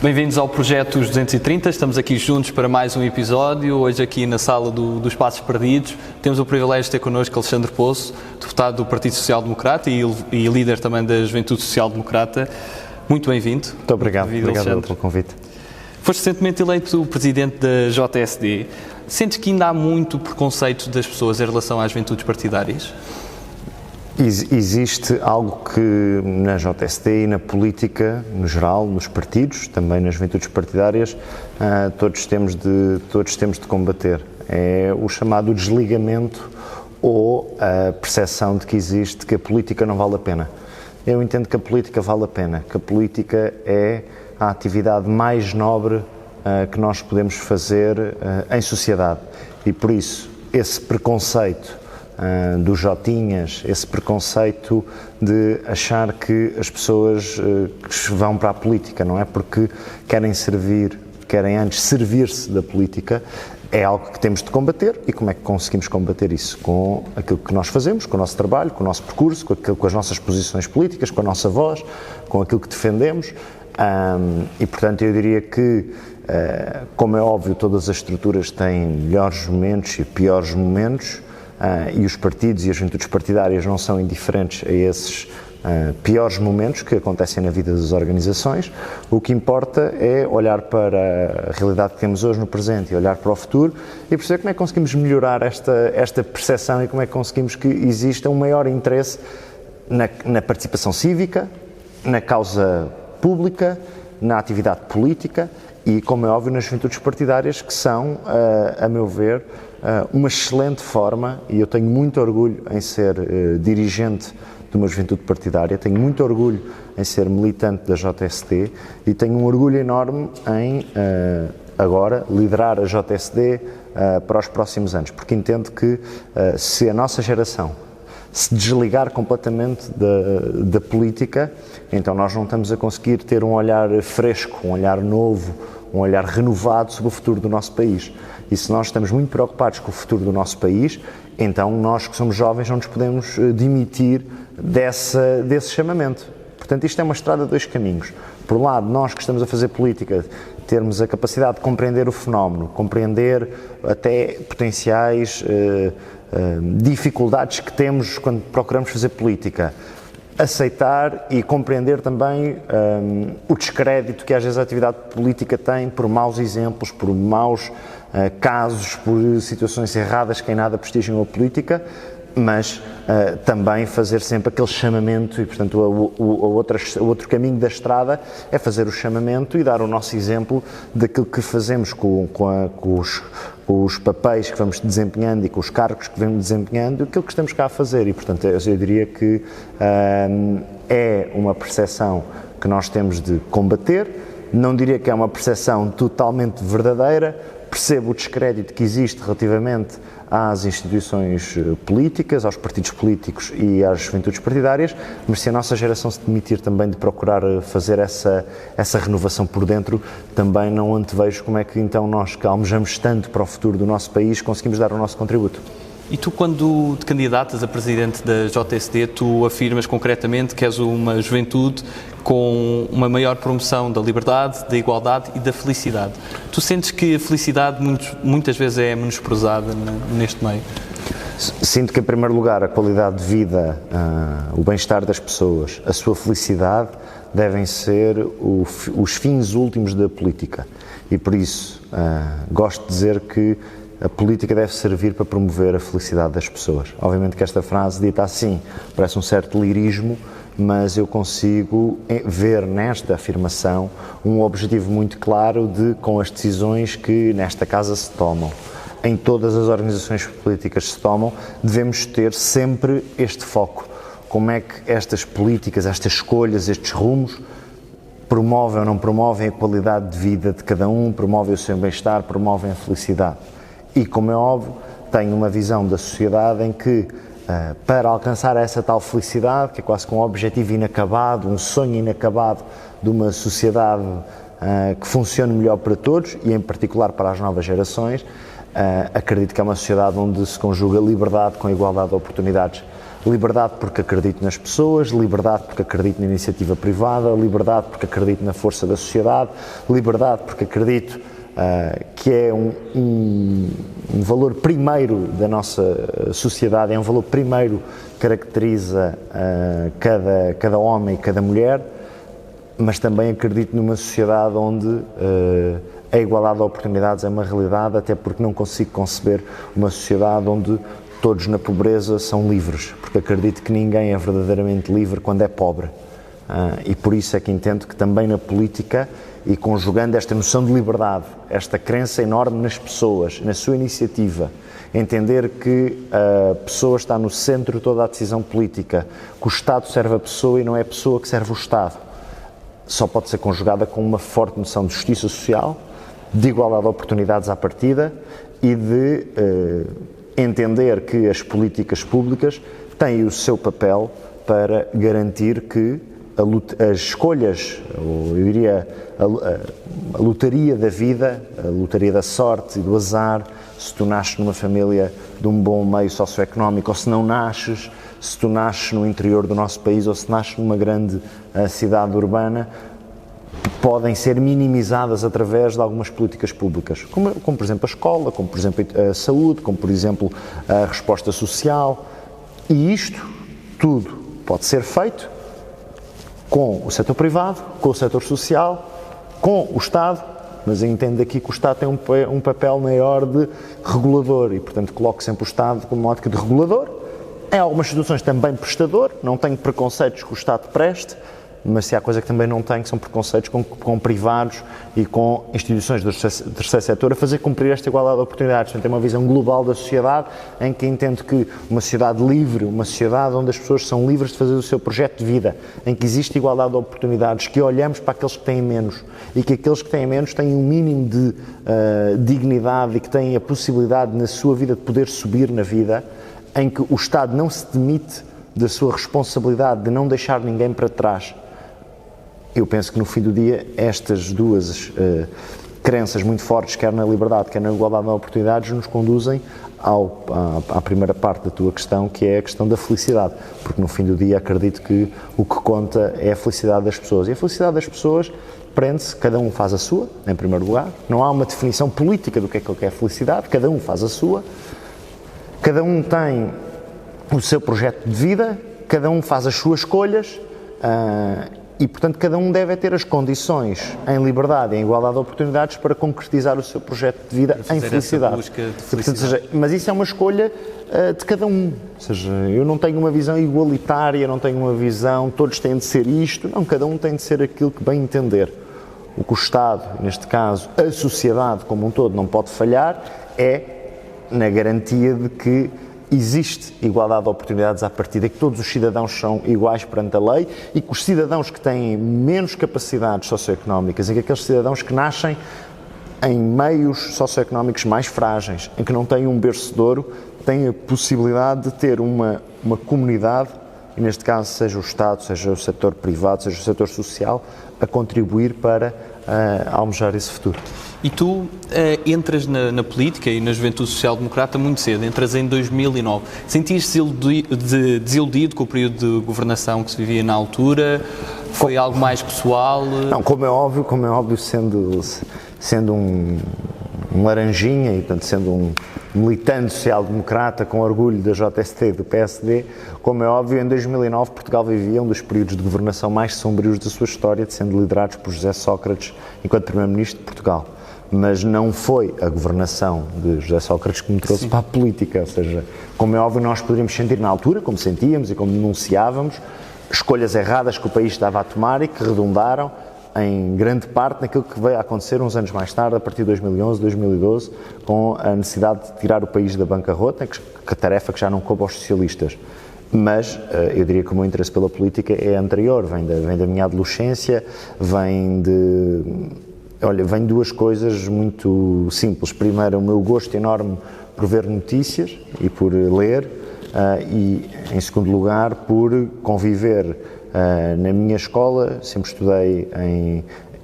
Bem-vindos ao Projeto 230, estamos aqui juntos para mais um episódio, hoje aqui na sala dos Passos Perdidos. Temos o privilégio de ter connosco Alexandre Poço, deputado do Partido Social Democrata e líder também da Juventude Social Democrata. Muito bem-vindo. Muito obrigado pelo convite. Foste recentemente eleito presidente da JSD. Sentes que ainda há muito preconceito das pessoas em relação às juventudes partidárias? Existe algo que na JSD e na política, no geral, nos partidos, também nas juventudes partidárias, todos temos de combater. É o chamado desligamento ou a percepção de que a política não vale a pena. Eu entendo que a política vale a pena, que a política é a atividade mais nobre que nós podemos fazer em sociedade. E por isso, esse preconceito dos jotinhas, esse preconceito de achar que as pessoas que vão para a política não é porque querem antes servir-se da política, é algo que temos de combater. E como é que conseguimos combater isso? Com aquilo que nós fazemos, com o nosso trabalho, com o nosso percurso, com as nossas posições políticas, com a nossa voz, com aquilo que defendemos. E portanto eu diria que, como é óbvio, todas as estruturas têm melhores momentos e piores momentos, e os partidos e as juventudes partidárias não são indiferentes a esses piores momentos que acontecem na vida das organizações. O que importa é olhar para a realidade que temos hoje no presente e olhar para o futuro e perceber como é que conseguimos melhorar esta percepção e como é que conseguimos que exista um maior interesse na participação cívica, na causa pública, na atividade política e, como é óbvio, nas juventudes partidárias, que são, a meu ver, uma excelente forma, e eu tenho muito orgulho em ser dirigente de uma juventude partidária, tenho muito orgulho em ser militante da JSD e tenho um orgulho enorme em, agora, liderar a JSD para os próximos anos, porque entendo que se a nossa geração se desligar completamente da política, então nós não estamos a conseguir ter um olhar fresco, um olhar novo, um olhar renovado sobre o futuro do nosso país. E se nós estamos muito preocupados com o futuro do nosso país, então nós que somos jovens não nos podemos demitir desse chamamento. Portanto, isto é uma estrada de dois caminhos. Por um lado, nós que estamos a fazer política, termos a capacidade de compreender o fenómeno, compreender até potenciais dificuldades que temos quando procuramos fazer política, aceitar e compreender também o descrédito que às vezes a atividade política tem por maus exemplos, por maus casos, por situações erradas que em nada prestigiam a política, mas também fazer sempre aquele chamamento e, portanto, o outro caminho da estrada é fazer o chamamento e dar o nosso exemplo daquilo que fazemos com os papéis que vamos desempenhando e com os cargos que vamos desempenhando, aquilo que estamos cá a fazer. E, portanto, eu diria que é uma percepção que nós temos de combater. Não diria que é uma percepção totalmente verdadeira. Percebo o descrédito que existe relativamente às instituições políticas, aos partidos políticos e às juventudes partidárias, mas se a nossa geração se demitir também de procurar fazer essa renovação por dentro, também não antevejo como é que então nós que almejamos tanto para o futuro do nosso país conseguimos dar o nosso contributo. E tu, quando te candidatas a presidente da JSD, tu afirmas concretamente que és uma juventude com uma maior promoção da liberdade, da igualdade e da felicidade. Tu sentes que a felicidade muitas vezes é menosprezada neste meio? Sinto que, em primeiro lugar, a qualidade de vida, o bem-estar das pessoas, a sua felicidade devem ser os fins últimos da política. E por isso, gosto de dizer que a política deve servir para promover a felicidade das pessoas. Obviamente que esta frase dita assim parece um certo lirismo, mas eu consigo ver nesta afirmação um objetivo muito claro com as decisões que nesta casa se tomam, em todas as organizações políticas se tomam, devemos ter sempre este foco. Como é que estas políticas, estas escolhas, estes rumos promovem ou não promovem a qualidade de vida de cada um, promovem o seu bem-estar, promovem a felicidade. E, como é óbvio, tenho uma visão da sociedade em que, para alcançar essa tal felicidade, que é quase que um objetivo inacabado, um sonho inacabado de uma sociedade que funcione melhor para todos e, em particular, para as novas gerações, acredito que é uma sociedade onde se conjuga liberdade com igualdade de oportunidades. Liberdade porque acredito nas pessoas, liberdade porque acredito na iniciativa privada, liberdade porque acredito na força da sociedade, liberdade porque acredito que é um valor primeiro da nossa sociedade, é um valor primeiro que caracteriza cada homem e cada mulher, mas também acredito numa sociedade onde a igualdade de oportunidades é uma realidade, até porque não consigo conceber uma sociedade onde todos na pobreza são livres, porque acredito que ninguém é verdadeiramente livre quando é pobre. E por isso é que entendo que também na política, e conjugando esta noção de liberdade, esta crença enorme nas pessoas, na sua iniciativa, entender que a pessoa está no centro de toda a decisão política, que o Estado serve a pessoa e não é a pessoa que serve o Estado, só pode ser conjugada com uma forte noção de justiça social, de igualdade de oportunidades à partida e de entender que as políticas públicas têm o seu papel para garantir que as escolhas, ou eu diria a lotaria da vida, a lotaria da sorte e do azar, se tu nasces numa família de um bom meio socioeconómico ou se não nasces, se tu nasces no interior do nosso país ou se nasces numa grande cidade urbana, podem ser minimizadas através de algumas políticas públicas, como por exemplo a escola, como por exemplo a saúde, como por exemplo a resposta social, e isto tudo pode ser feito com o setor privado, com o setor social, com o Estado, mas eu entendo aqui que o Estado tem um papel maior de regulador e, portanto, coloco sempre o Estado como uma ótica de regulador. Em algumas situações também prestador, não tenho preconceitos que o Estado preste, mas se há coisa que também não tenho, são preconceitos com privados e com instituições do terceiro setor a fazer cumprir esta igualdade de oportunidades. Portanto, é uma visão global da sociedade em que entendo que uma sociedade livre, uma sociedade onde as pessoas são livres de fazer o seu projeto de vida, em que existe igualdade de oportunidades, que olhamos para aqueles que têm menos e que aqueles que têm menos têm um mínimo de dignidade e que têm a possibilidade na sua vida de poder subir na vida, em que o Estado não se demite da sua responsabilidade de não deixar ninguém para trás. Eu penso que no fim do dia estas duas crenças muito fortes, quer na liberdade, quer na igualdade de oportunidades, nos conduzem à primeira parte da tua questão, que é a questão da felicidade, porque no fim do dia acredito que o que conta é a felicidade das pessoas, e a felicidade das pessoas prende-se, cada um faz a sua, em primeiro lugar, não há uma definição política do que é felicidade, cada um faz a sua, cada um tem o seu projeto de vida, cada um faz as suas escolhas, e, portanto, cada um deve ter as condições em liberdade e em igualdade de oportunidades para concretizar o seu projeto de vida em felicidade. Busca de felicidade. Portanto, seja, mas isso é uma escolha de cada um. Ou seja, eu não tenho uma visão igualitária, não tenho uma visão, todos têm de ser isto. Não, cada um tem de ser aquilo que bem entender. O que o Estado, neste caso, a sociedade como um todo, não pode falhar é na garantia de que existe igualdade de oportunidades à partida, que todos os cidadãos são iguais perante a lei e que os cidadãos que têm menos capacidades socioeconómicas e que aqueles cidadãos que nascem em meios socioeconómicos mais frágeis, em que não têm um berço de ouro, têm a possibilidade de ter uma comunidade, e neste caso seja o Estado, seja o setor privado, seja o setor social, a contribuir para almejar esse futuro. E tu entras na política e na juventude social-democrata muito cedo, entras em 2009. Sentias-te desiludido com o período de governação que se vivia na altura? Foi algo mais pessoal? Não, como é óbvio sendo um laranjinha e, portanto, sendo um militante social-democrata com orgulho da JST e do PSD, como é óbvio, em 2009 Portugal vivia um dos períodos de governação mais sombrios da sua história, sendo liderados por José Sócrates enquanto Primeiro-Ministro de Portugal. Mas não foi a governação de José Sócrates que me trouxe para a política, ou seja, como é óbvio, nós poderíamos sentir na altura, como sentíamos e como denunciávamos, escolhas erradas que o país estava a tomar e que redundaram em grande parte naquilo que veio a acontecer uns anos mais tarde, a partir de 2011, 2012, com a necessidade de tirar o país da bancarrota, que a tarefa que já não coube aos socialistas. Mas eu diria que o meu interesse pela política é anterior, vem da minha adolescência, vem de duas coisas muito simples. Primeiro, o meu gosto enorme por ver notícias e por ler, e em segundo lugar, por conviver na minha escola, sempre estudei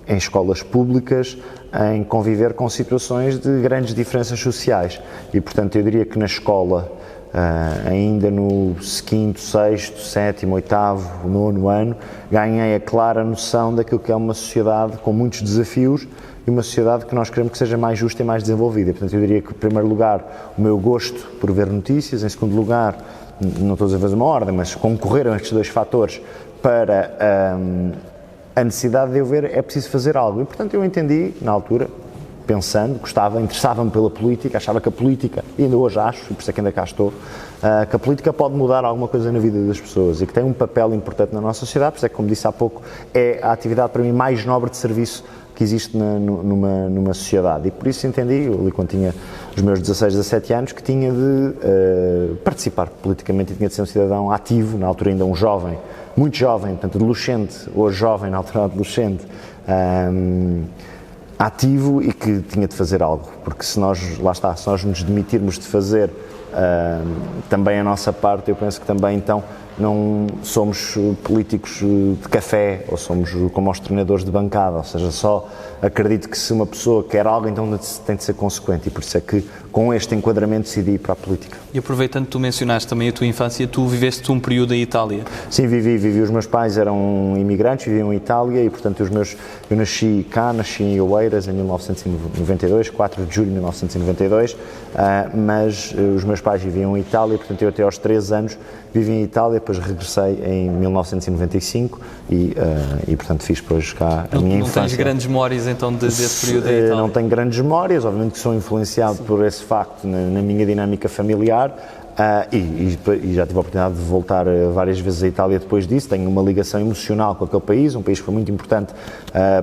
em escolas públicas, em conviver com situações de grandes diferenças sociais. E, portanto, eu diria que na escola ainda no quinto, sexto, sétimo, oitavo, nono ano, ganhei a clara noção daquilo que é uma sociedade com muitos desafios e uma sociedade que nós queremos que seja mais justa e mais desenvolvida. Portanto, eu diria que, em primeiro lugar, o meu gosto por ver notícias, em segundo lugar, não estou a fazer uma ordem, mas concorreram estes dois fatores para a necessidade de eu ver é preciso fazer algo. E, portanto, eu entendi, na altura, pensando, interessava-me pela política, achava que a política, e ainda hoje acho, e por isso é que ainda cá estou, que a política pode mudar alguma coisa na vida das pessoas e que tem um papel importante na nossa sociedade, por isso é que, como disse há pouco, é a atividade para mim mais nobre de serviço que existe numa sociedade. E por isso entendi, ali quando tinha os meus 16, 17 anos, que tinha de participar politicamente e tinha de ser um cidadão ativo, na altura ainda um jovem, muito jovem, portanto adolescente, hoje jovem, na altura adolescente, ativo e que tinha de fazer algo, porque se nós nos demitirmos de fazer também a nossa parte, eu penso que também então não somos políticos de café ou somos como os treinadores de bancada, ou seja, só acredito que se uma pessoa quer algo, então tem de ser consequente e por isso é que com este enquadramento decidi ir para a política. E aproveitando que tu mencionaste também a tua infância, tu viveste um período em Itália. Sim, vivi. Os meus pais eram imigrantes, viviam em Itália e, portanto, eu nasci em Oeiras em 1992, 4 de julho de 1992, mas os meus pais viviam em Itália, portanto, eu até aos 13 anos vivi em Itália, depois regressei em 1995 e portanto, fiz depois cá a minha infância. Não tens grandes memórias, então, desse período em Itália? Não tenho grandes memórias, obviamente que sou influenciado por esse facto na minha dinâmica familiar. E já tive a oportunidade de voltar várias vezes à Itália depois disso, tenho uma ligação emocional com aquele país, um país que foi muito importante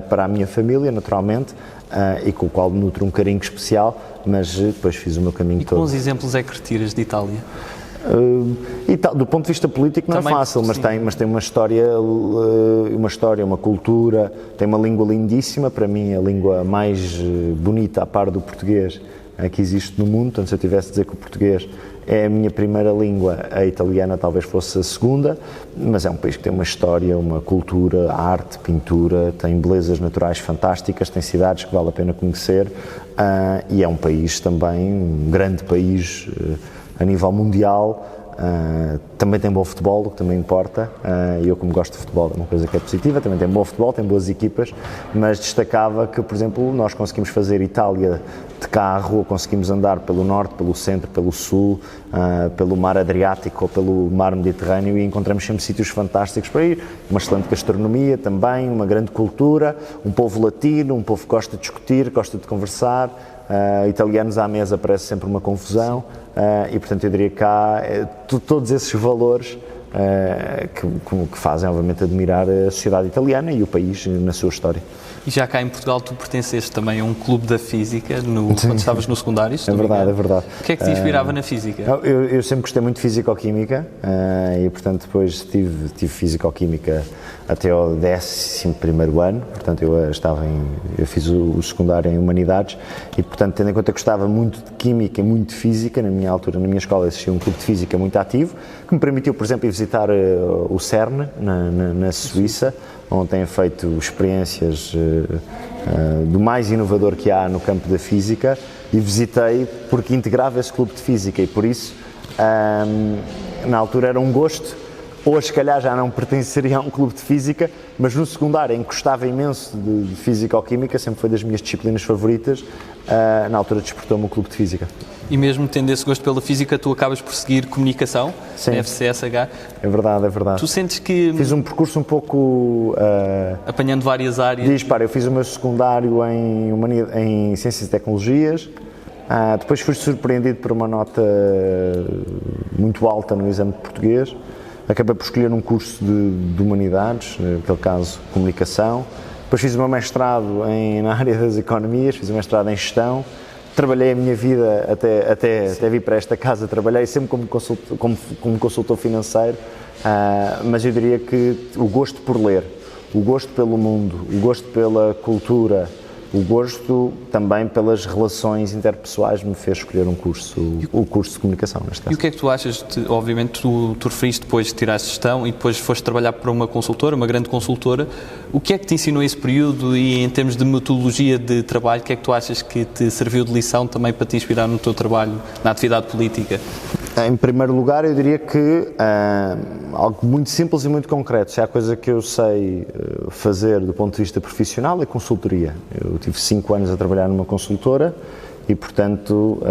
para a minha família, naturalmente, e com o qual nutro um carinho especial, mas depois fiz o meu caminho todo. E bons exemplos é que retiras de Itália? Do ponto de vista político não também é fácil, mas tem uma história, uma cultura, tem uma língua lindíssima, para mim a língua mais bonita a par do português que existe no mundo, portanto se eu tivesse de dizer que o português é a minha primeira língua, a italiana talvez fosse a segunda, mas é um país que tem uma história, uma cultura, arte, pintura, tem belezas naturais fantásticas, tem cidades que vale a pena conhecer e é um país também, um grande país a nível mundial, também tem bom futebol, o que também importa, e eu como gosto de futebol é uma coisa que é positiva, também tem bom futebol, tem boas equipas, mas destacava que, por exemplo, nós conseguimos fazer Itália de carro, ou conseguimos andar pelo norte, pelo centro, pelo sul, pelo mar Adriático ou pelo mar Mediterrâneo e encontramos sempre sítios fantásticos para ir, uma excelente gastronomia também, uma grande cultura, um povo latino, um povo que gosta de discutir, gosta de conversar, italianos à mesa parece sempre uma confusão e portanto eu diria que há todos esses valores que fazem obviamente admirar a sociedade italiana e o país na sua história. E já cá em Portugal tu pertenceste também a um clube da física quando estavas no secundário? É verdade. O que é que te inspirava na física? Eu sempre gostei muito de físico-química e portanto depois tive físico-química até ao 11º ano, portanto eu fiz o secundário em Humanidades e portanto tendo em conta que gostava muito de química e muito de física, na minha escola existia um clube de física muito ativo, que me permitiu, por exemplo, ir visitar o CERN na Suíça, onde tenho feito experiências do mais inovador que há no campo da física e visitei porque integrava esse clube de física e por isso na altura era um gosto. Hoje, se calhar, já não pertenceria a um clube de física, mas no secundário, em que gostava imenso de física-química, sempre foi das minhas disciplinas favoritas, na altura despertou-me o clube de física. E mesmo tendo esse gosto pela física, tu acabas por seguir comunicação, na FCSH. É verdade. Tu sentes que... Fiz um percurso um pouco... apanhando várias áreas. Eu fiz o meu secundário em Ciências e Tecnologias, depois fui surpreendido por uma nota muito alta no exame de português. Acabei por escolher um curso de Humanidades, naquele caso Comunicação. Depois fiz o meu mestrado na área das economias, fiz o mestrado em Gestão. Trabalhei a minha vida até vir para esta casa, trabalhei sempre como consultor financeiro, mas eu diria que o gosto por ler, o gosto pelo mundo, o gosto pela cultura, o gosto também pelas relações interpessoais me fez escolher o curso de comunicação, neste caso. E o que é que tu achas, obviamente tu referiste depois de tirar a gestão e depois foste trabalhar para uma consultora, uma grande consultora, o que é que te ensinou esse período e em termos de metodologia de trabalho, o que é que tu achas que te serviu de lição também para te inspirar no teu trabalho, na atividade política? Em primeiro lugar, eu diria que algo muito simples e muito concreto. Se há coisa que eu sei fazer do ponto de vista profissional é consultoria. Eu tive 5 anos a trabalhar numa consultora e, portanto,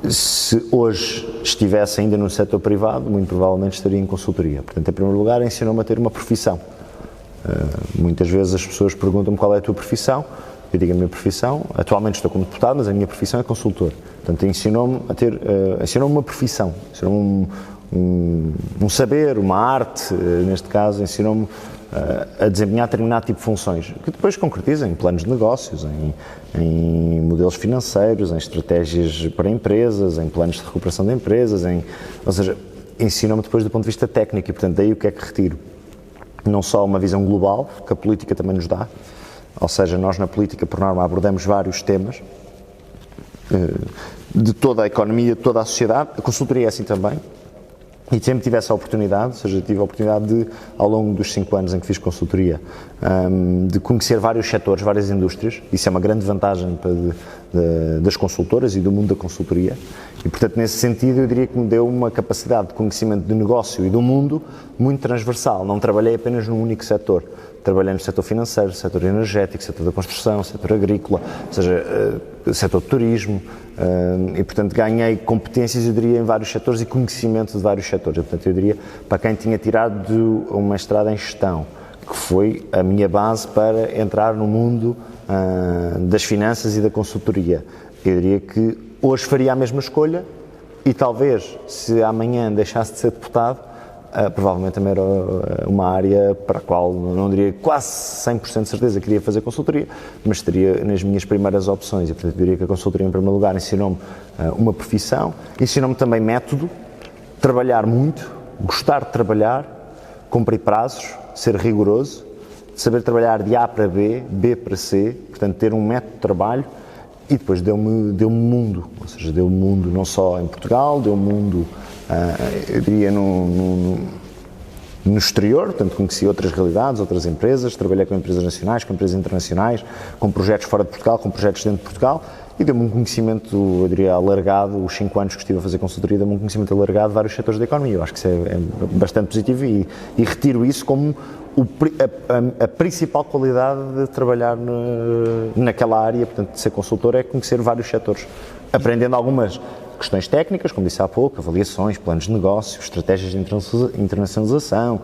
se hoje estivesse ainda no setor privado, muito provavelmente estaria em consultoria. Portanto, em primeiro lugar, ensinou-me a ter uma profissão. Muitas vezes as pessoas perguntam-me qual é a tua profissão. Eu digo a minha profissão, atualmente estou como deputado, mas a minha profissão é consultor. Portanto, ensinou-me uma profissão, ensinou-me um saber, uma arte, neste caso, ensinou-me a desempenhar determinado tipo de funções, que depois concretizam em planos de negócios, em modelos financeiros, em estratégias para empresas, em planos de recuperação de empresas, ou seja, ensinou-me depois do ponto de vista técnico e, portanto, daí o que é que retiro? Não só uma visão global, que a política também nos dá, ou seja, nós na política, por norma, abordamos vários temas de toda a economia, de toda a sociedade. A consultoria é assim também. E sempre tive essa oportunidade, ou seja, tive a oportunidade de, ao longo dos 5 anos em que fiz consultoria, de conhecer vários setores, várias indústrias. Isso é uma grande vantagem das consultoras e do mundo da consultoria. E, portanto, nesse sentido, eu diria que me deu uma capacidade de conhecimento do negócio e do mundo muito transversal. Não trabalhei apenas num único setor. Trabalhei no setor financeiro, setor energético, setor da construção, setor agrícola, ou seja, setor de turismo, e, portanto, ganhei competências, eu diria, em vários setores e conhecimento de vários setores. Portanto, eu diria, para quem tinha tirado uma mestrado em gestão, que foi a minha base para entrar no mundo das finanças e da consultoria, eu diria que hoje faria a mesma escolha e talvez, se amanhã deixasse de ser deputado, provavelmente também era uma área para a qual não diria quase 100% de certeza que queria fazer consultoria, mas estaria nas minhas primeiras opções e, portanto, eu diria que a consultoria, em primeiro lugar, ensinou-me uma profissão, ensinou-me também método, trabalhar muito, gostar de trabalhar, cumprir prazos, ser rigoroso, saber trabalhar de A para B, B para C, portanto, ter um método de trabalho. E depois deu-me mundo, ou seja, deu-me mundo não só em Portugal, deu-me mundo, eu diria, no exterior, portanto conheci outras realidades, outras empresas, trabalhei com empresas nacionais, com empresas internacionais, com projetos fora de Portugal, com projetos dentro de Portugal, e deu-me um conhecimento, eu diria, alargado. Os 5 anos que estive a fazer consultoria deu-me um conhecimento alargado de vários setores da economia. Eu acho que isso é bastante positivo e retiro isso como a principal qualidade de trabalhar naquela área, portanto, de ser consultor, é conhecer vários setores, aprendendo algumas questões técnicas, como disse há pouco, avaliações, planos de negócio, estratégias de internacionalização,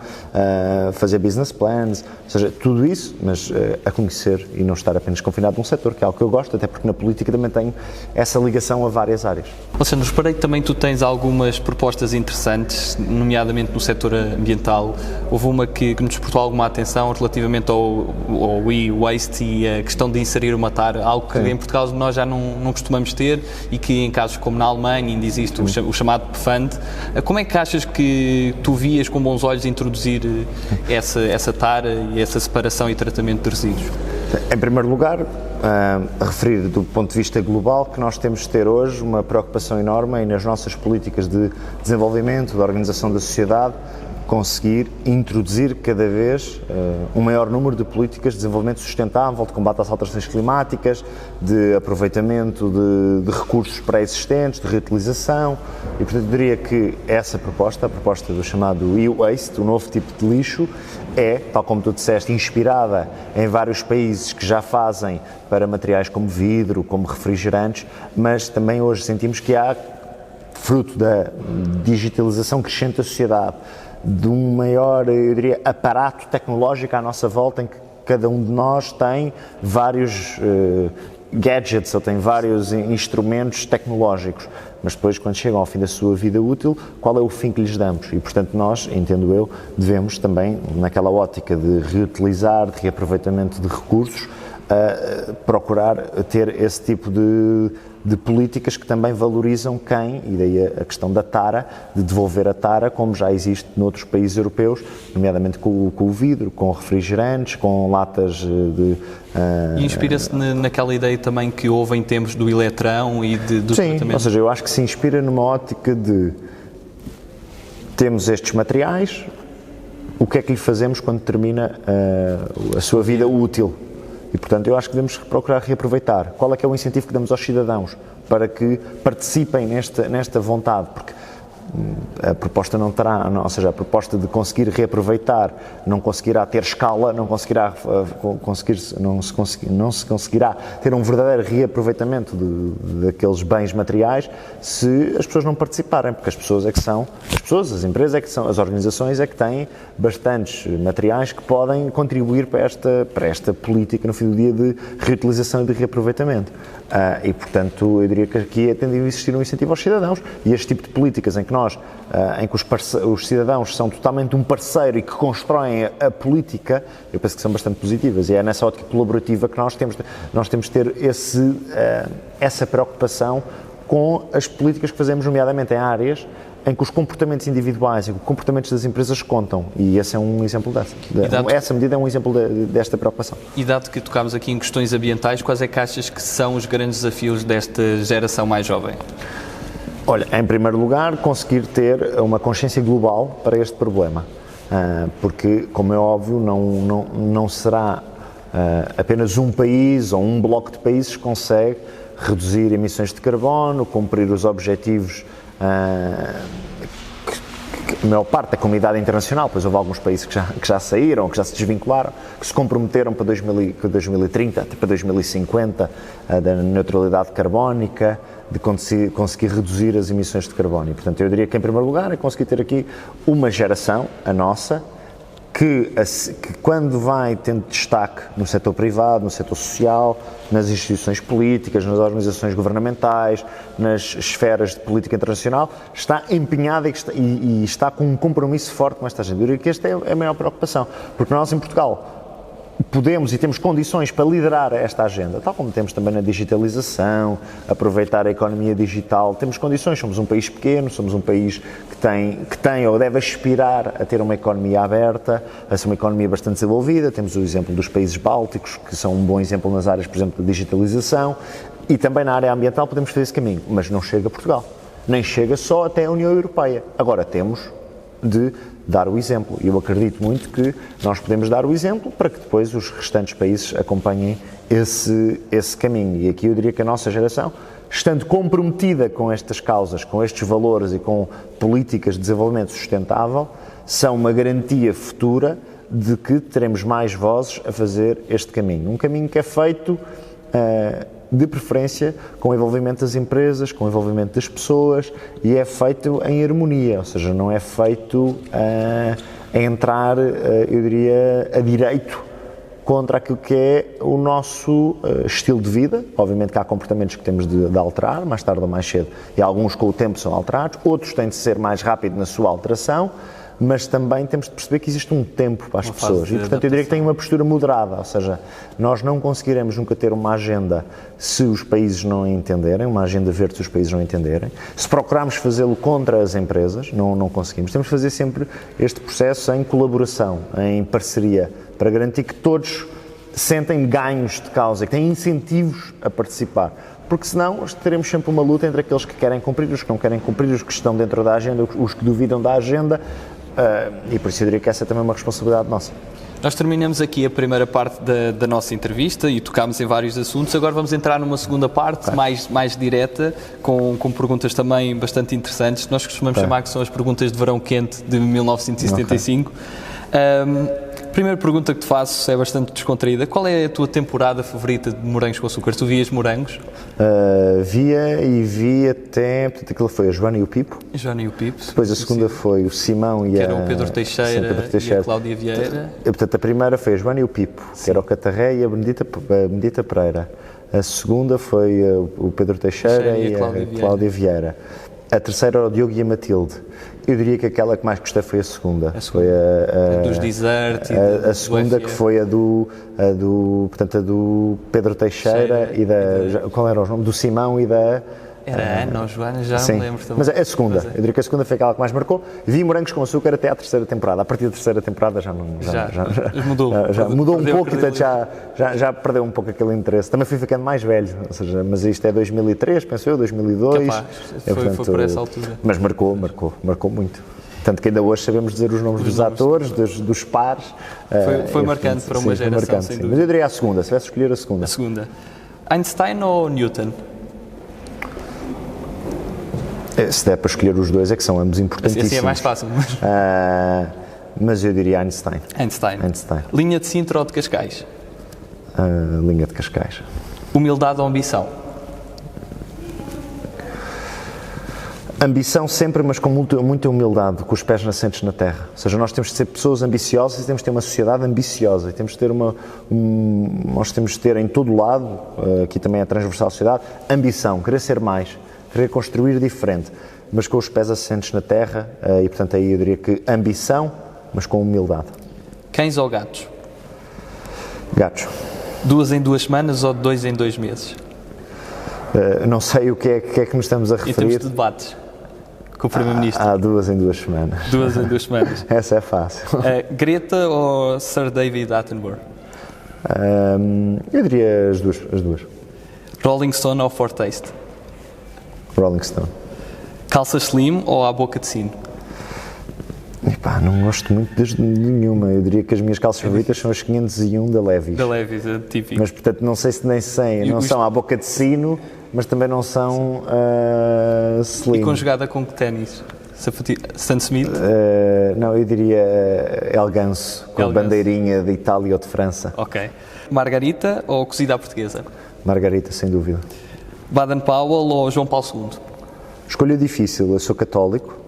fazer business plans, ou seja, tudo isso, mas a conhecer e não estar apenas confinado num setor, que é algo que eu gosto, até porque na política também tenho essa ligação a várias áreas. Alexandre, reparei que também tu tens algumas propostas interessantes, nomeadamente no setor ambiental. Houve uma que nos despertou alguma atenção relativamente ao e-waste e a questão de inserir uma tara, algo que em Portugal nós já não costumamos ter e que em casos como na Alemanha ainda existe o chamado PFAND. Como é que achas que tu vias com bons olhos introduzir essa tara e essa separação e tratamento de resíduos? Em primeiro lugar, referir do ponto de vista global que nós temos de ter hoje uma preocupação enorme nas nossas políticas de desenvolvimento, de organização da sociedade, conseguir introduzir cada vez um maior número de políticas de desenvolvimento sustentável, de combate às alterações climáticas, de aproveitamento de recursos pré-existentes, de reutilização, e portanto eu diria que essa proposta, a proposta do chamado e-waste, o novo tipo de lixo, é, tal como tu disseste, inspirada em vários países que já fazem para materiais como vidro, como refrigerantes, mas também hoje sentimos que há, fruto da digitalização crescente da sociedade, de um maior, eu diria, aparato tecnológico à nossa volta, em que cada um de nós tem vários gadgets, ou tem vários instrumentos tecnológicos, mas depois, quando chegam ao fim da sua vida útil, qual é o fim que lhes damos? E, portanto, nós, entendo eu, devemos também, naquela ótica de reutilizar, de reaproveitamento de recursos, procurar ter esse tipo de políticas que também valorizam quem, e daí a questão da tara, de devolver a tara, como já existe noutros países europeus, nomeadamente com o vidro, com refrigerantes, com latas de... E inspira-se naquela ideia também que houve em tempos do Eletrão e do Sim, tratamento? Ou seja, eu acho que se inspira numa ótica de temos estes materiais, o que é que lhe fazemos quando termina a sua vida útil? E, portanto, eu acho que devemos procurar reaproveitar. Qual é que é o incentivo que damos aos cidadãos para que participem nesta vontade? Porque a proposta não terá, ou seja, a proposta de conseguir reaproveitar não conseguirá ter escala, não se conseguirá ter um verdadeiro reaproveitamento daqueles bens materiais se as pessoas não participarem, porque as pessoas é que são, as empresas é que são, as organizações é que têm bastantes materiais que podem contribuir para esta política, no fim do dia, de reutilização e de reaproveitamento. E, portanto, eu diria que aqui tem de existir um incentivo aos cidadãos, e este tipo de políticas em que os cidadãos são totalmente um parceiro e que constroem a política, eu penso que são bastante positivas, e é nessa ótica colaborativa que nós temos de ter essa preocupação com as políticas que fazemos, nomeadamente em áreas em que os comportamentos individuais e os comportamentos das empresas contam, e esse é um exemplo essa medida é um exemplo desta preocupação. E dado que tocámos aqui em questões ambientais, quais é que achas que são os grandes desafios desta geração mais jovem? Olha, em primeiro lugar, conseguir ter uma consciência global para este problema, porque, como é óbvio, não será apenas um país ou um bloco de países que consegue reduzir emissões de carbono, cumprir os objetivos a maior parte da comunidade internacional, pois houve alguns países que já saíram, que já se desvincularam, que se comprometeram para 2030, para 2050, da neutralidade carbónica, de conseguir reduzir as emissões de carbono. E, portanto, eu diria que, em primeiro lugar, é conseguir ter aqui uma geração, a nossa, que quando vai tendo destaque no setor privado, no setor social, nas instituições políticas, nas organizações governamentais, nas esferas de política internacional, está empenhada e está com um compromisso forte com esta agenda. Eu diria que esta é a maior preocupação, porque nós em Portugal podemos e temos condições para liderar esta agenda, tal como temos também na digitalização, aproveitar a economia digital, temos condições, somos um país pequeno, somos um país que tem ou deve aspirar a ter uma economia aberta, a ser uma economia bastante desenvolvida, temos o exemplo dos países bálticos, que são um bom exemplo nas áreas, por exemplo, da digitalização, e também na área ambiental podemos fazer esse caminho, mas não chega a Portugal, nem chega só até a União Europeia. Agora temos de dar o exemplo, e eu acredito muito que nós podemos dar o exemplo para que depois os restantes países acompanhem esse caminho. E aqui eu diria que a nossa geração, estando comprometida com estas causas, com estes valores e com políticas de desenvolvimento sustentável, são uma garantia futura de que teremos mais vozes a fazer este caminho. Um caminho que é feito de preferência com o envolvimento das empresas, com o envolvimento das pessoas, e é feito em harmonia, ou seja, não é feito a entrar, eu diria, a direito contra aquilo que é o nosso estilo de vida. Obviamente que há comportamentos que temos de alterar, mais tarde ou mais cedo, e alguns com o tempo são alterados, outros têm de ser mais rápido na sua alteração, mas também temos de perceber que existe um tempo para as pessoas, e portanto eu diria que tem uma postura moderada, ou seja, nós não conseguiremos nunca ter uma agenda se os países não a entenderem, uma agenda verde se os países não a entenderem, se procurarmos fazê-lo contra as empresas, não conseguimos, temos de fazer sempre este processo em colaboração, em parceria, para garantir que todos sentem ganhos de causa, que têm incentivos a participar. Porque senão teremos sempre uma luta entre aqueles que querem cumprir, os que não querem cumprir, os que estão dentro da agenda, os que duvidam da agenda, e por isso eu diria que essa também é uma responsabilidade nossa. Nós terminamos aqui a primeira parte da nossa entrevista e tocámos em vários assuntos. Agora vamos entrar numa segunda parte, mais direta, com perguntas também bastante interessantes. Nós costumamos chamar que são as perguntas de verão quente de 1975. Primeira pergunta que te faço é bastante descontraída. Qual é a tua temporada favorita de morangos com açúcar? Tu vias morangos? Vi até, portanto, aquilo foi a Joana e o Pipo. Joana e o Pipo. Depois a segunda foi o Simão e que era o Pedro Teixeira, e a Cláudia Vieira. Portanto, a primeira foi a Joana e o Pipo, que era o Catarré e a Benedita Pereira. A segunda foi o Pedro Teixeira e a Cláudia Vieira. A terceira era o Diogo e a Matilde. Eu diria que aquela que mais gostei foi a segunda. Foi a dos Desert e a segunda, que foi a do Pedro Teixeira e da... Qual era o nome? Do Simão e da... Era a Ana ou Joana, já não me lembro também. Mas é a segunda, eu diria que a segunda foi aquela que mais marcou. Vi morangos com açúcar até à terceira temporada. A partir da terceira temporada já mudou um pouco, portanto já perdeu um pouco aquele interesse. Também fui ficando mais velho, ou seja, mas isto é 2003, penso eu, 2002. Capaz, foi por essa altura. Mas marcou muito. Tanto que ainda hoje sabemos dizer os nomes dos atores, dos pares. Foi marcante para uma geração, marcante, sem sim. dúvida. Mas eu diria a segunda, se tivesse de escolher a segunda. A segunda. Einstein ou Newton? Se der para escolher os dois, é que são ambos importantíssimos. Assim é mais fácil. Mas eu diria Einstein. Einstein. Einstein. Linha de Sintra ou de Cascais? Linha de Cascais. Humildade ou ambição? Ambição sempre, mas com muita humildade, com os pés assentes na terra. Ou seja, nós temos de ser pessoas ambiciosas e temos de ter uma sociedade ambiciosa. E temos de ter nós temos de ter em todo o lado, aqui também é transversal à sociedade, ambição, querer ser mais, querer construir diferente, mas com os pés assentes na terra. E, portanto, aí eu diria que ambição, mas com humildade. Cães ou gatos? Gatos. 2 em 2 semanas ou 2 em 2 meses? Não sei o que é que nos estamos a referir. Em termos de debates com o Primeiro-Ministro. Há 2 em 2 semanas. 2 em 2 semanas. Essa é fácil. Greta ou Sir David Attenborough? Eu diria as duas. Rolling Stone ou Fortaste? Rolling Stone. Calça slim ou à boca de sino? Epá, não gosto muito de nenhuma. Eu diria que as minhas calças favoritas são as 501 da Levi's. Da Levi's, é típico. Mas, portanto, não sei se nem sei. Não são à boca de sino, mas também não são slim. E conjugada com que ténis? Stan Smith? Não, eu diria El Ganso, com a bandeirinha de Itália ou de França. Ok. Margarita ou cozida à portuguesa? Margarita, sem dúvida. Baden-Powell ou João Paulo II? Escolha difícil. Eu sou católico.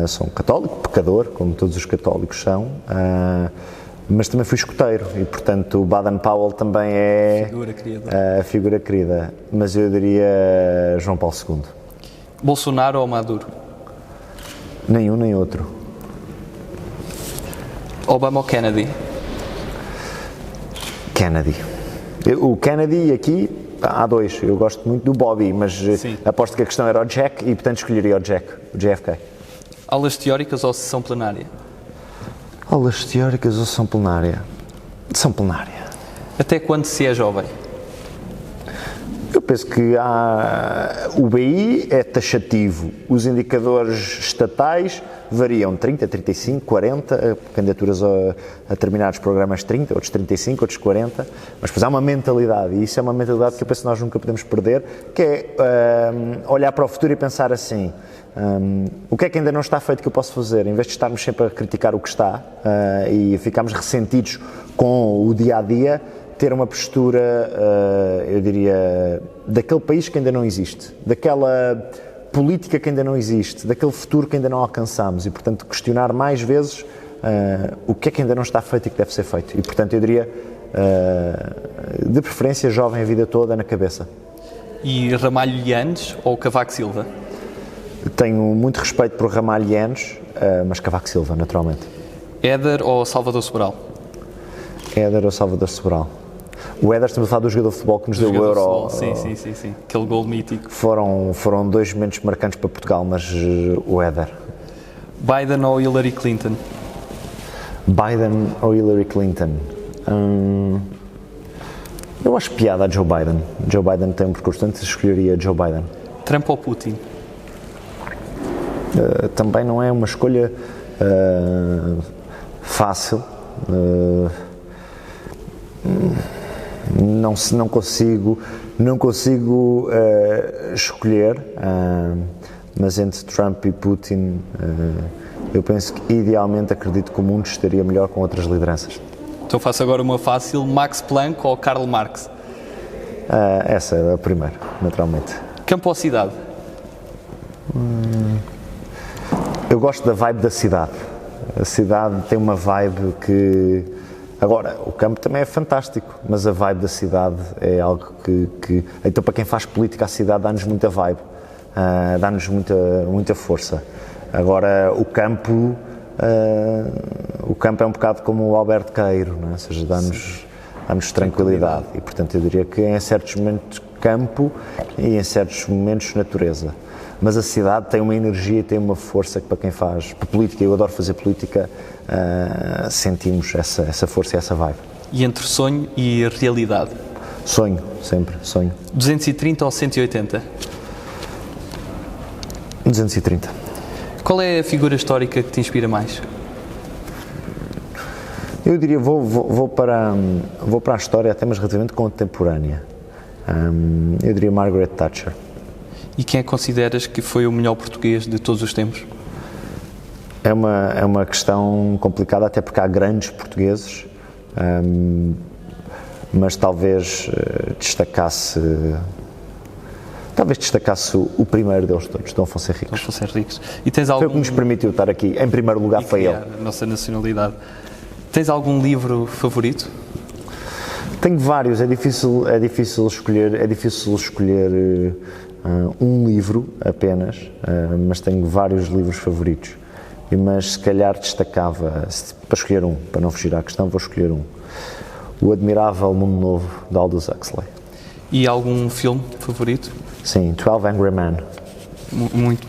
Sou um católico, pecador, como todos os católicos são, mas também fui escoteiro e, portanto, o Baden-Powell também é a figura querida. Mas eu diria João Paulo II. Bolsonaro ou Maduro? Nenhum nem outro. Obama ou Kennedy? Kennedy. O Kennedy aqui, há dois. Eu gosto muito do Bobby, mas aposto que a questão era o Jack e, portanto, escolheria o JFK. Aulas teóricas ou sessão plenária? Aulas teóricas ou sessão plenária? Sessão plenária. Até quando se é jovem? Eu penso que o BI é taxativo. Os indicadores estatais variam 30, 35, 40, candidaturas a determinados programas 30, outros 35, outros 40, mas depois há uma mentalidade, e isso é uma mentalidade que eu penso que nós nunca podemos perder, que é olhar para o futuro e pensar assim, o que é que ainda não está feito que eu posso fazer? Em vez de estarmos sempre a criticar o que está e ficarmos ressentidos com o dia-a-dia, ter uma postura, eu diria, daquele país que ainda não existe, daquela política que ainda não existe, daquele futuro que ainda não alcançamos e, portanto, questionar mais vezes o que é que ainda não está feito e que deve ser feito. E, portanto, eu diria, de preferência, jovem a vida toda na cabeça. E Ramalho Yanes ou Cavaco Silva? Tenho muito respeito por Ramalho Yanes, mas Cavaco Silva, naturalmente. Éder ou Salvador Sobral? Éder ou Salvador Sobral? O Éder, estamos a falar do jogador de futebol que nos deu o Euro. Sim. Aquele gol mítico. Foram dois momentos marcantes para Portugal, mas o Éder. Biden ou Hillary Clinton? Biden ou Hillary Clinton? Eu acho piada a Joe Biden. Joe Biden tem um percurso, portanto escolheria Joe Biden. Trump ou Putin? Também não é uma escolha fácil. Não consigo escolher, mas entre Trump e Putin, eu penso que idealmente acredito que o mundo estaria melhor com outras lideranças. Então faço agora uma fácil: Max Planck ou Karl Marx? Essa é a primeira, naturalmente. Campo ou cidade? Eu gosto da vibe da cidade. A cidade tem uma vibe que... Agora, o campo também é fantástico, mas a vibe da cidade é algo que... Então, para quem faz política, a cidade dá-nos muita vibe, dá-nos muita força. Agora, o campo é um bocado como o Alberto Queiro, não é? Ou seja, dá-nos tranquilidade. E, portanto, eu diria que em certos momentos campo e em certos momentos natureza. Mas a cidade tem uma energia e tem uma força que, para quem faz política, eu adoro fazer política, sentimos essa força e essa vibe. E entre sonho e realidade? Sonho, sempre, sonho. 230 ou 180? 230. Qual é a figura histórica que te inspira mais? Eu diria, vou para a história até mais relativamente contemporânea. Eu diria Margaret Thatcher. E quem é que consideras que foi o melhor português de todos os tempos? É uma questão complicada, até porque há grandes portugueses, mas talvez destacasse o primeiro deles todos, Dom Afonso Henriques. Dom Afonso Henriques. E tens algum... Foi o que nos permitiu estar aqui, em primeiro lugar foi ele. A nossa nacionalidade. Tens algum livro favorito? Tenho vários, é difícil escolher um livro apenas, mas tenho vários livros favoritos. Mas se calhar destacava, para escolher um, para não fugir à questão, vou escolher um. O Admirável Mundo Novo, de Aldous Huxley. E algum filme favorito? Sim, 12 Angry Men. Muito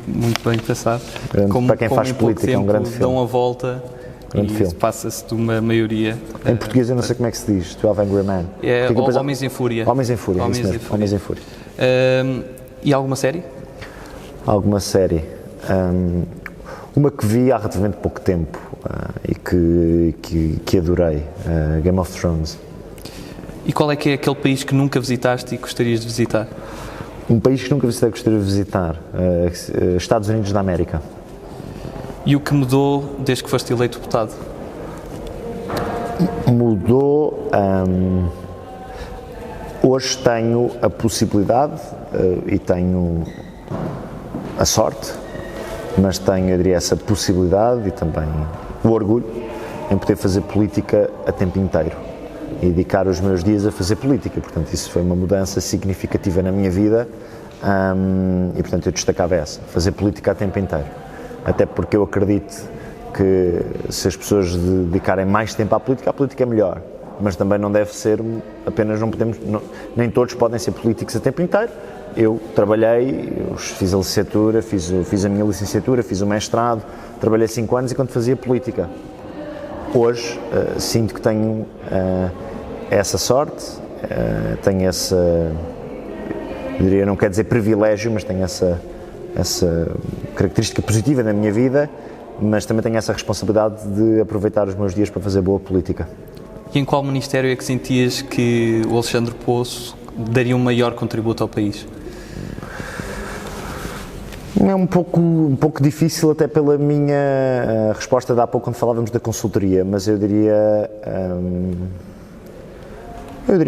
bem pensado. Para quem faz política, é um grande filme. Dão a volta e passa-se de uma maioria. Em português eu não sei como é que se diz, 12 Angry Men. É Homens em Fúria. Homens em Fúria, isso mesmo, Homens em Fúria. E alguma série? Alguma série. Uma que vi há relativamente pouco tempo e que adorei, Game of Thrones. E qual é que é aquele país que nunca visitaste e gostarias de visitar? Um país que nunca visitei e gostaria de visitar, Estados Unidos da América. E o que mudou desde que foste eleito deputado? Mudou. Hoje tenho a possibilidade e tenho a sorte, mas tenho, eu diria, essa possibilidade e também o orgulho em poder fazer política a tempo inteiro e dedicar os meus dias a fazer política. Portanto, isso foi uma mudança significativa na minha vida e, portanto, eu destacava essa, fazer política a tempo inteiro. Até porque eu acredito que se as pessoas dedicarem mais tempo à política, a política é melhor. Mas também não deve ser apenas, nem todos podem ser políticos a tempo inteiro. Eu trabalhei, fiz a licenciatura, fiz a minha licenciatura, fiz o mestrado, trabalhei 5 anos enquanto fazia política. Hoje sinto que tenho essa sorte, tenho essa, eu diria, não quer dizer privilégio, mas tenho essa característica positiva na minha vida, mas também tenho essa responsabilidade de aproveitar os meus dias para fazer boa política. E em qual ministério é que sentias que o Alexandre Poço daria um maior contributo ao país? É um pouco difícil, até pela minha resposta de há pouco quando falávamos da consultoria, mas eu diria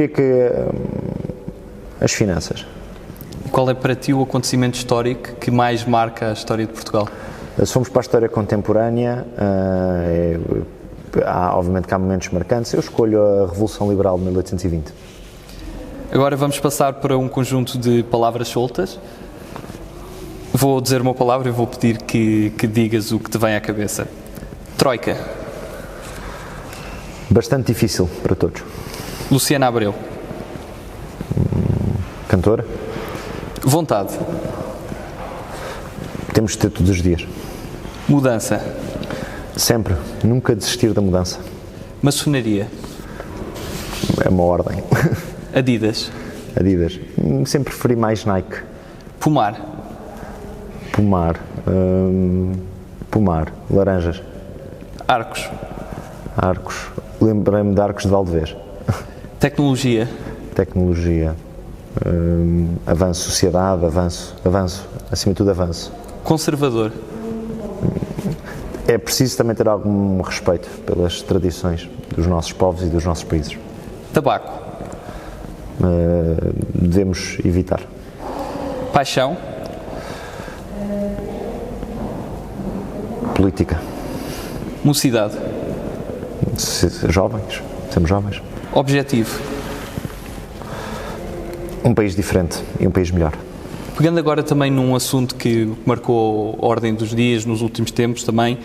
que as finanças. Qual é para ti o acontecimento histórico que mais marca a história de Portugal? Se formos para a história contemporânea, obviamente que há momentos marcantes. Eu escolho a Revolução Liberal de 1820. Agora vamos passar para um conjunto de palavras soltas. Vou dizer uma palavra e vou pedir que digas o que te vem à cabeça. Troika. Bastante difícil para todos. Luciana Abreu. Cantora. Vontade. Temos de ter todos os dias. Mudança. Sempre. Nunca desistir da mudança. Maçonaria. É uma ordem. Adidas. Adidas. Sempre preferi mais Nike. Pomar. Pomar. Laranjas. Arcos. Lembrei-me de Arcos de Valdevez. Tecnologia. Avanço, sociedade, avanço. Acima de tudo, avanço. Conservador. É preciso também ter algum respeito pelas tradições dos nossos povos e dos nossos países. Tabaco. Devemos evitar. Paixão. Política. Mocidade. Jovens. Somos jovens. Objetivo. Um país diferente e um país melhor. Pegando agora também num assunto que marcou a ordem dos dias nos últimos tempos também,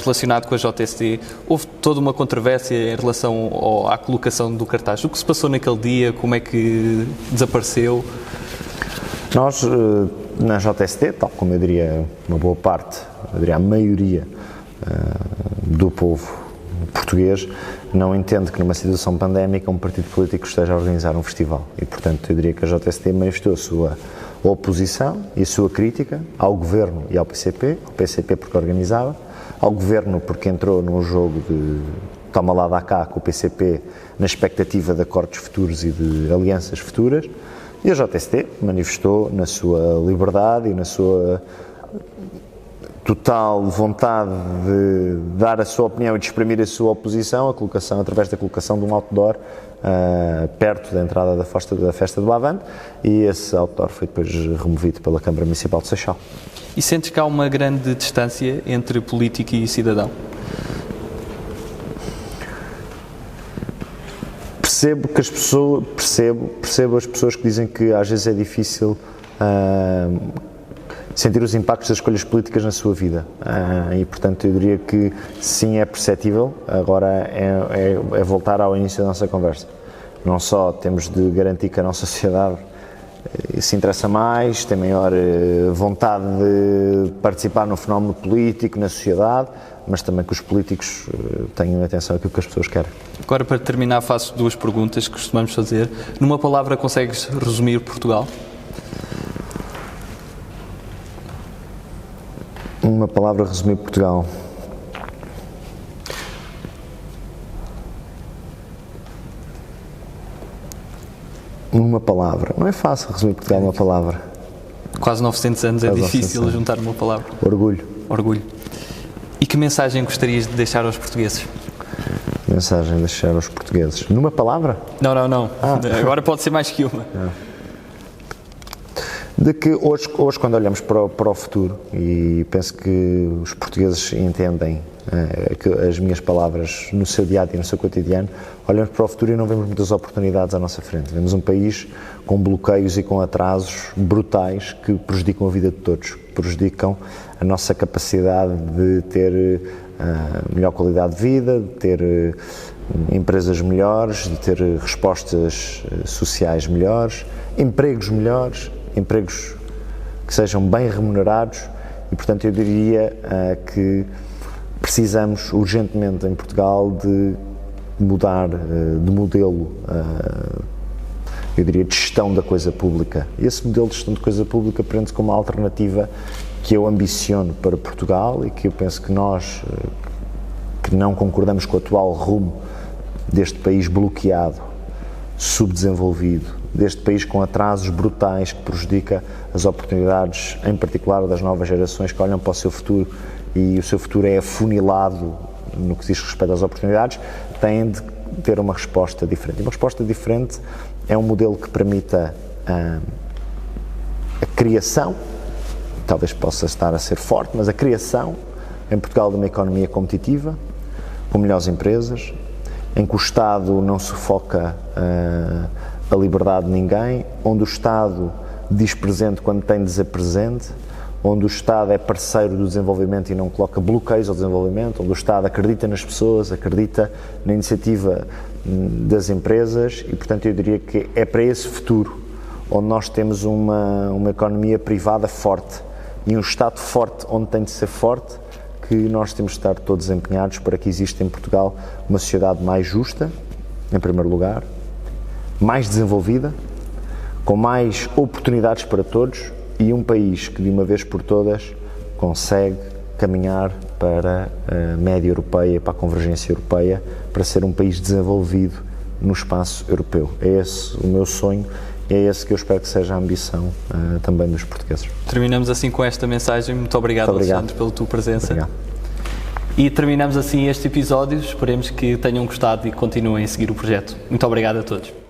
relacionado com a JST, houve toda uma controvérsia em relação à colocação do cartaz. O que se passou naquele dia? Como é que desapareceu? Nós, na JST, tal como eu diria uma boa parte, eu diria a maioria do povo português, não entende que numa situação pandémica um partido político esteja a organizar um festival e, portanto, eu diria que a JST manifestou a sua oposição e a sua crítica ao Governo e ao PCP porque organizava, ao Governo porque entrou num jogo de toma lá da cá com o PCP na expectativa de acordos futuros e de alianças futuras, e a JST manifestou na sua liberdade e na sua total vontade de dar a sua opinião e de exprimir a sua oposição, através da colocação de um outdoor perto da entrada da festa do Avante, e esse outdoor foi depois removido pela Câmara Municipal de Seixal. E sentes que há uma grande distância entre político e cidadão? Percebo as pessoas que dizem que às vezes é difícil sentir os impactos das escolhas políticas na sua vida, e portanto eu diria que sim, é perceptível. Agora é voltar ao início da nossa conversa. Não só temos de garantir que a nossa sociedade se interessa mais, tem maior vontade de participar no fenómeno político, na sociedade, mas também que os políticos tenham atenção àquilo que as pessoas querem. Agora, para terminar, faço 2 perguntas que costumamos fazer. Numa palavra, consegues resumir Portugal? Uma palavra resumir Portugal. Uma palavra. Não é fácil resumir Portugal numa palavra. Quase 900 anos, é difícil juntar uma palavra. Orgulho. Orgulho. E que mensagem gostarias de deixar aos portugueses? Mensagem de deixar aos portugueses. Numa palavra? Não. Agora pode ser mais que uma. De que hoje quando olhamos para o futuro, e penso que os portugueses entendem que as minhas palavras no seu dia-a-dia, no seu cotidiano, olhamos para o futuro e não vemos muitas oportunidades à nossa frente. Vemos um país com bloqueios e com atrasos brutais que prejudicam a vida de todos, prejudicam a nossa capacidade de ter melhor qualidade de vida, de ter empresas melhores, de ter respostas sociais melhores, empregos melhores, empregos que sejam bem remunerados, e portanto eu diria que precisamos urgentemente em Portugal de mudar de modelo, eu diria, de gestão da coisa pública. Esse modelo de gestão de coisa pública prende-se como uma alternativa que eu ambiciono para Portugal, e que eu penso que nós, que não concordamos com o atual rumo deste país bloqueado, subdesenvolvido, deste país com atrasos brutais que prejudica as oportunidades, em particular das novas gerações que olham para o seu futuro, e o seu futuro é afunilado no que diz respeito às oportunidades, têm de ter uma resposta diferente. E uma resposta diferente é um modelo que permita a criação, talvez possa estar a ser forte, mas a criação em Portugal de uma economia competitiva, com melhores empresas, em que o Estado não sufoca a liberdade de ninguém, onde o Estado diz presente quando tem de dizer presente, onde o Estado é parceiro do desenvolvimento e não coloca bloqueios ao desenvolvimento, onde o Estado acredita nas pessoas, acredita na iniciativa das empresas, e portanto eu diria que é para esse futuro onde nós temos uma economia privada forte e um Estado forte onde tem de ser forte, que nós temos de estar todos empenhados para que exista em Portugal uma sociedade mais justa, em primeiro lugar, mais desenvolvida, com mais oportunidades para todos, e um país que de uma vez por todas consegue caminhar para a média europeia, para a convergência europeia, para ser um país desenvolvido no espaço europeu. É esse o meu sonho, e é esse que eu espero que seja a ambição também dos portugueses. Terminamos assim com esta mensagem. Muito obrigado, Alexandre, pela tua presença. Obrigado. E terminamos assim este episódio. Esperemos que tenham gostado e continuem a seguir o projeto. Muito obrigado a todos.